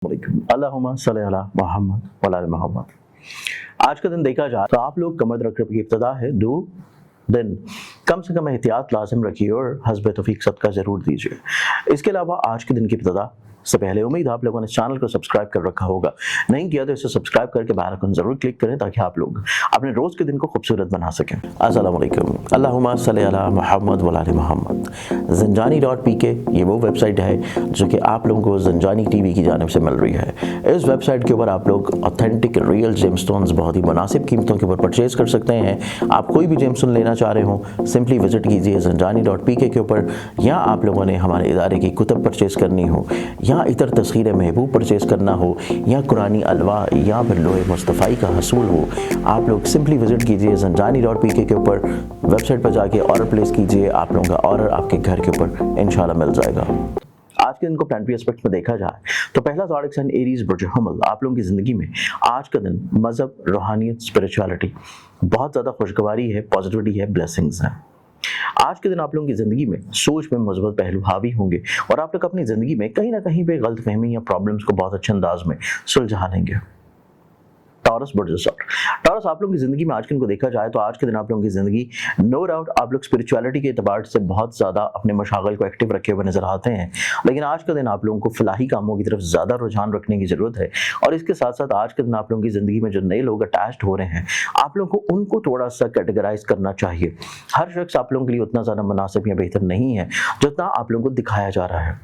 अल्लाहुम्मा सल्ली अला मोहम्मद व अला मोहम्मद। आज का दिन देखा जाए तो आप लोग कमर रखने की इब्तिदा है 2 दिन कम से कम एहतियात लाजिम रखिए और हस्ब तौफीक सदका ज़रूर दीजिए। इसके अलावा आज के दिन की इब्तिदा से पहले उम्मीद आप लोगों ने चैनल को सब्सक्राइब कर रखा होगा, नहीं किया तो इसे सब्सक्राइब करके बेल आइकन जरूर क्लिक करें ताकि आप लोग अपने रोज़ के दिन को खूबसूरत बना सकें। अस्सलाम वालेकुम। अल्लाहुम्मा सल्ली अला मोहम्मद व अला मोहम्मद। ज़ंजानी.pk ये वो वेबसाइट है जो कि आप लोगों को ज़ंजानी टीवी की जानिब से मिल रही है। इस वेबसाइट के ऊपर आप लोग ऑथेंटिक रियल जेमस्टोन्स बहुत ही मुनासिब कीमतों के ऊपर परचेज़ कर सकते हैं। आप कोई भी जेमस्टोन लेना चाह रहे हो सिंपली विजिट कीजिए ज़ंजानी.pk के ऊपर, या आप लोगों ने हमारे इदारे की कुतब परचेज़ करनी हो, या इतर तस्खीर महबूब परचेज़ करना हो, या कुरानी अलवा या फिर लोहे मुस्तफ़ाई का हसूल हो, आप लोग सिंपली विजिट कीजिए ज़ंजानी.pk के ऊपर। वेबसाइट पर जाके ऑर्डर प्लेस कीजिए, आप लोगों का ऑर्डर आपके घर के ऊपर इंशाल्लाह मिल जाएगा। आज के दिन को प्लानिटरी एस्पेक्ट में देखा जाए तो पहला ज़ोडिक साइन एरीज बुर्ज हमल। आप लोगों की ज़िंदगी में आज का दिन मज़हब, रूहानियत, स्पिरिचुअलिटी, बहुत ज़्यादा खुशगवारी है, पॉजिटिविटी है, ब्लेसिंग्स हैं। आज के दिन आप लोगों की ज़िंदगी में सोच में मुस्बत पहलू हावी होंगे और आप लोग अपनी ज़िंदगी में कहीं ना कहीं पे गलतफहमी या प्रॉब्लम्स को बहुत अच्छे अंदाज में सुलझा लेंगे। टॉरस बुर्ज टॉरस, आप लोगों की ज़िंदगी में आज के दिन को देखा जाए तो आज के दिन आप लोगों की ज़िंदगी नो डाउट आप लोग स्पिरिचुअलिटी के एतबार से बहुत ज़्यादा अपने मशागल को एक्टिव रखे हुए नजर आते हैं, लेकिन आज का दिन आप लोगों को फलाही कामों की तरफ ज़्यादा रुझान रखने की ज़रूरत है। और इसके साथ साथ आज के दिन आप लोगों की ज़िंदगी में जो नए लोग अटैच्ड हो रहे हैं आप लोगों को उनको थोड़ा सा कैटेगराइज करना चाहिए। हर शख्स आप लोगों के लिए उतना ज़्यादा मुनासिब या बेहतर नहीं है जितना आप लोगों को दिखाया जा रहा है।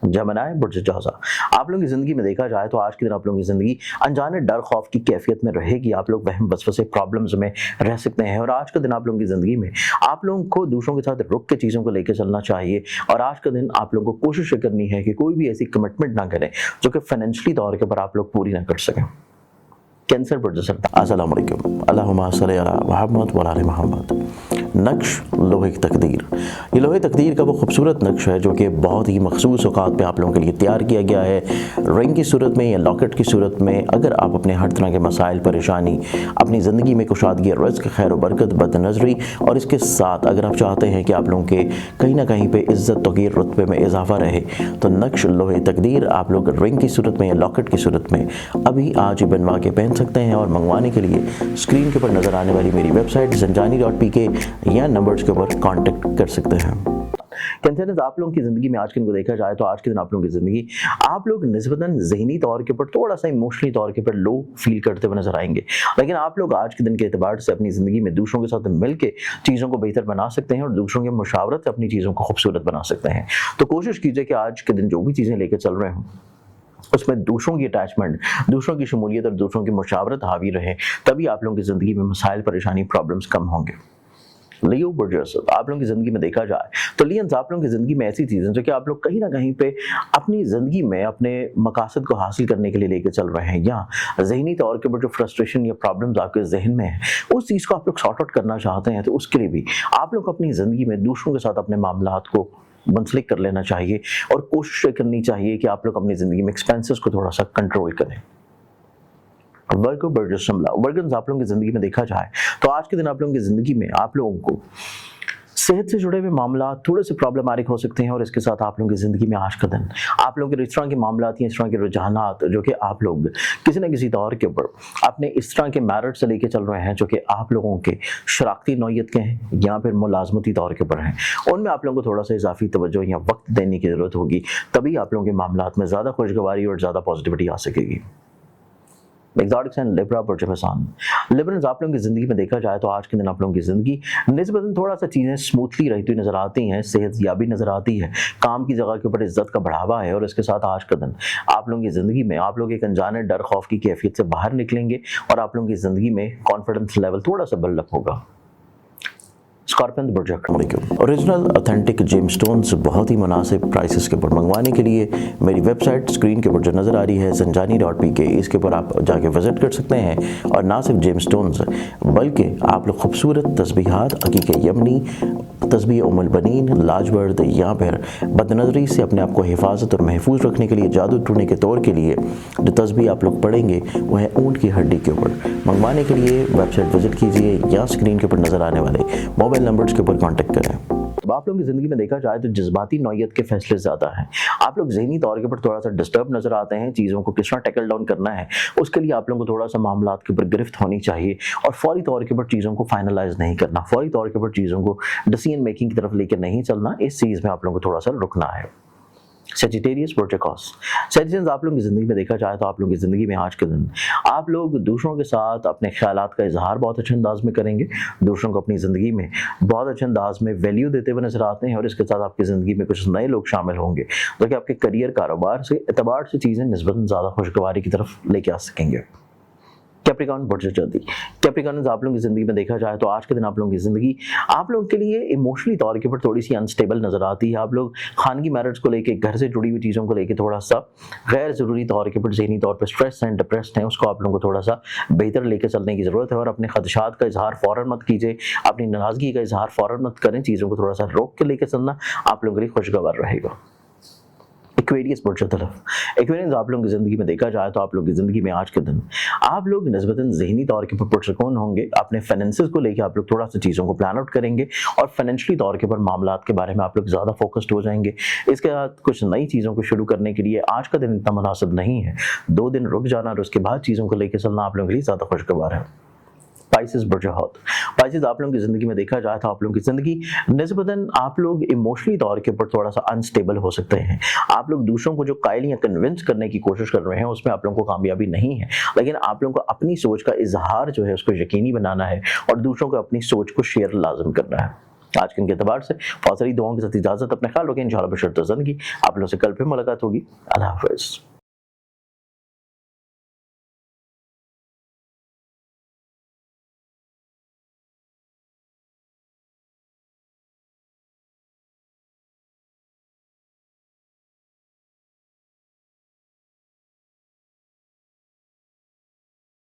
जमनाए बुर्ज जौज़ा, आप लोगों की ज़िंदगी में देखा जाए तो आज के दिन आप लोगों की ज़िंदगी अनजाने डर खौफ की कैफियत में रहेगी। आप लोग वहम वसवसे प्रॉब्लम्स में रह सकते हैं। और आज का दिन आप लोगों की ज़िंदगी में आप लोगों को दूसरों के साथ रुक के चीज़ों को लेकर चलना चाहिए। और आज का दिन आप लोगों को कोशिश करनी है कि कोई भी ऐसी कमिटमेंट ना करें जो कि फाइनेंशियली तौर के ऊपर आप लोग पूरी ना कर सकें। कैंसर बुर्ज अस्सलाम वालेकुम। अल्लाहुम्मा सल्ली अला मोहम्मद व अला मोहम्मद। नक्श लोहे की तकदीर, ये लोहे तकदीर का वो खूबसूरत नक्श है जो कि बहुत ही मखसूस औकात पे आप लोगों के लिए तैयार किया गया है। रिंग की सूरत में या लॉकेट की सूरत में अगर आप अपने हर तरह के मसाइल, परेशानी, अपनी ज़िंदगी में कुशादगी, रिज़्क़, खैर व बरकत, बदनज़री, और इसके साथ अगर आप चाहते हैं कि आप लोगों के कहीं ना कहीं पे इज़्ज़त तौक़ीर रुतबे में इजाफा रहे तो नक्श लोहे तकदीर आप लोग रिंग की सूरत में या लॉकेट की सूरत में अभी आज ही बनवा के पहन सकते हैं। और मंगवाने के लिए स्क्रीन के ऊपर नज़र आने वाली मेरी वेबसाइट ज़ंजानी.pk या नंबर्स के ऊपर कांटेक्ट कर सकते हैं। कैंसर, आप लोगों की ज़िंदगी में आज के दिन को देखा जाए तो आज के दिन आप लोगों की ज़िंदगी आप लोग निस्बतन ज़हनी तौर के ऊपर थोड़ा सा इमोशनली तौर के ऊपर लो फील करते हुए नजर आएंगे, लेकिन आप लोग आज के दिन के एतबार से अपनी ज़िंदगी में दूसरों के साथ मिल के चीज़ों को बेहतर बना सकते हैं और दूसरों के मुशावरत से अपनी चीज़ों को खूबसूरत बना सकते हैं। तो कोशिश कीजिए कि आज के दिन जो भी चीज़ें लेकर चल रहे हों उसमें दूसरों की अटैचमेंट, दूसरों की शमूलियत और दूसरों की मुशावरत हावी रहे, तभी आप लोगों की ज़िंदगी में मसाइल, परेशानी, प्रॉब्लम्स कम होंगे। लियो बुर्ज, आप लोगों की ज़िंदगी में देखा जाए तो लियंस, आप लोगों की ज़िंदगी में ऐसी चीज़ें जो कि आप लोग कहीं ना कहीं पे अपनी ज़िंदगी में अपने मकासद को हासिल करने के लिए लेकर चल रहे हैं, या ज़हनी तौर के ऊपर जो फ्रस्ट्रेशन या प्रॉब्लम्स आपके जहन में है उस चीज़ को आप लोग सॉर्ट आउट करना चाहते हैं, तो उसके लिए भी आप लोग अपनी ज़िंदगी में दूसरों के साथ अपने मामलात को मुंसलिक कर लेना चाहिए और कोशिश करनी चाहिए कि आप लोग अपनी ज़िंदगी में एक्सपेंसेस को थोड़ा सा कंट्रोल करें। वर्गो बुर्ज शिमला, वर्गन्स, आप लोगों की ज़िंदगी में देखा जाए तो आज के दिन आप लोगों की ज़िंदगी में आप लोगों को सेहत से जुड़े हुए मामला थोड़े से प्रॉब्लमैटिक हो सकते हैं। और इसके साथ आप लोगों की ज़िंदगी में आज का दिन आप लोगों के इस तरह के मामलात या इस तरह के रुझानात जो कि आप लोग किसी न किसी दौर के ऊपर अपने इस तरह के मैरिट से लेके चल रहे हैं जो कि आप लोगों के शराकती नौयत के हैं या फिर मुलाजमती दौर के ऊपर हैं, उनमें आप लोगों को थोड़ा सा इजाफी तवज्जो या वक्त देने की ज़रूरत होगी, तभी आप लोगों के मामलात में ज़्यादा खुशगवारी और ज़्यादा पॉजिटिविटी आ सकेगी। एक्सोटिक साइन लिब्रा बुर्ज हसन, लिब्रन्स, आप लोगों की ज़िंदगी में देखा जाए तो आज के दिन आप लोगों की ज़िंदगी निस्बतन थोड़ा सा चीज़ें स्मूथली रहती हुई नज़र आती हैं, सेहत याबी नज़र आती है, काम की जगह के ऊपर इज्जत का बढ़ावा है। और इसके साथ आज का दिन आप लोगों की ज़िंदगी में आप लोग एक अनजाने डर खौफ की कैफियत से बाहर निकलेंगे और आप लोगों की ज़िंदगी में कॉन्फिडेंस लेवल थोड़ा सा बिल्डअप होगा। स्कॉर्पियन बुर्ज, ओरिजिनल ऑथेंटिक जेमस्टोन्स बहुत ही मुनासिब प्राइसेस के ऊपर मंगवाने के लिए मेरी वेबसाइट स्क्रीन के ऊपर जो नज़र आ रही है ज़ंजानी.pk, इसके ऊपर आप जाके विज़िट कर सकते हैं। और ना सिर्फ जेमस्टोन्स बल्कि आप लोग खूबसूरत तस्बीहात, अकीक यमनी, तस्बीह उम्मुल बनीन, लाजवर्द या फिर बदनज़री से अपने आप को हिफाजत और महफूज रखने के लिए जादू टूटने के तौर के लिए जो तस्बीह आप लोग पढ़ेंगे वो है ऊँट की हड्डी के ऊपर। मंगवाने के लिए वेबसाइट विजिट कीजिए या स्क्रीन के ऊपर नज़र आने वाले मोबाइल नंबर्स के ऊपर कांटेक्ट करें। आप लोगों की ज़िंदगी में देखा जाए तो जज्बाती नौयत के फैसले ज़्यादा हैं। आप लोग ज़हनी तौर के ऊपर थोड़ा सा डिस्टर्ब नज़र आते हैं। चीज़ों को किस तरह टैकल डाउन करना है उसके लिए आप लोगों को थोड़ा सा मामलात के ऊपर गिरफ्त होनी चाहिए और फौरी तौर के ऊपर चीज़ों को फाइनलाइज नहीं करना, फौरी तौर के ऊपर चीज़ों को डिसीजन मेकिंग की तरफ लेकर नहीं चलना। इस चीज़ में आप लोगों को थोड़ा सा रुकना है। सेजिटेरियस प्रोटोकॉस सेजिटेरियस, आप लोगों की ज़िंदगी में देखा जाए तो आप लोगों की ज़िंदगी में आज के दिन आप लोग दूसरों के साथ अपने ख्यालात का इजहार बहुत अच्छे अंदाज में करेंगे। दूसरों को अपनी ज़िंदगी में बहुत अच्छे अंदाज में वैल्यू देते हुए नजर आते हैं और इसके साथ आपकी ज़िंदगी में कुछ नए लोग शामिल होंगे जो कि आपके करियर, कारोबार से एतबार से चीज़ें निस्बतन ज़्यादा खुशगवारी की तरफ लेके आ सकेंगे। कैप्रिकॉर्न बढ़ जाती कैप्रिकॉर्न, आप लोगों की ज़िंदगी में देखा जाए तो आज के दिन आप लोगों की ज़िंदगी आप लोगों के लिए इमोशनली तौर के ऊपर थोड़ी सी अनस्टेबल नज़र आती है। आप लोग खानगी मैरिज को लेके, घर से जुड़ी हुई चीज़ों को लेके थोड़ा सा गैर ज़रूरी तौर के ऊपर ज़हनी तौर पर स्ट्रेस एंड डिप्रेस्ड हैं। उसको आप लोगों को थोड़ा सा बेहतर लेके चलने की ज़रूरत है और अपने खदशात का इजहार फ़ौरन मत कीजिए, अपनी नाराज़गी का इजहार फ़ौरन मत करें। चीज़ों को थोड़ा सा रोक के लेके चलना आप लोगों के लिए खुशगवार रहेगा। एक्वेरियस एक्वेरियंस, आप लोगों की ज़िंदगी में देखा जाए तो आप लोगों की ज़िंदगी में आज के दिन आप लोग निस्बतन ज़हनी तौर के ऊपर पुरसकून होंगे। अपने फाइनेंसेस को लेकर आप लोग थोड़ा सा चीज़ों को प्लान आउट करेंगे और फाइनेंशियली तौर के ऊपर मामलात के बारे में आप लोग ज़्यादा फोकस्ड हो जाएंगे। इसके बाद कुछ नई चीज़ों को शुरू करने के लिए आज का दिन इतना मुनासिब नहीं है। 2 दिन रुक जाना और उसके बाद चीज़ों को लेकर चलना आप लोगों के लिए ज़्यादा खुशगवार है। स्पाइसेस, आप लोगों की ज़िंदगी में देखा जाए तो आप लोगों की ज़िंदगी निस्बतन आप लोग इमोशनली तौर के ऊपर थोड़ा सा अनस्टेबल हो सकते हैं। आप लोग दूसरों को जो कायल या कन्विंस करने की कोशिश कर रहे हैं उसमें आप लोगों को कामयाबी नहीं है, लेकिन आप लोगों को अपनी सोच का इजहार जो है उसको यकीनी बनाना है और दूसरों को अपनी सोच को शेयर लाजम करना है। आज के एतबार से बहुत सारी दुआओं के साथ इजाज़त, अपने ख्याल रखें। इंशाअल्लाह बशर्ते ज़िंदगी आप लोगों से कल फिर मुलाकात होगी। अल्लाह हाफ़िज़।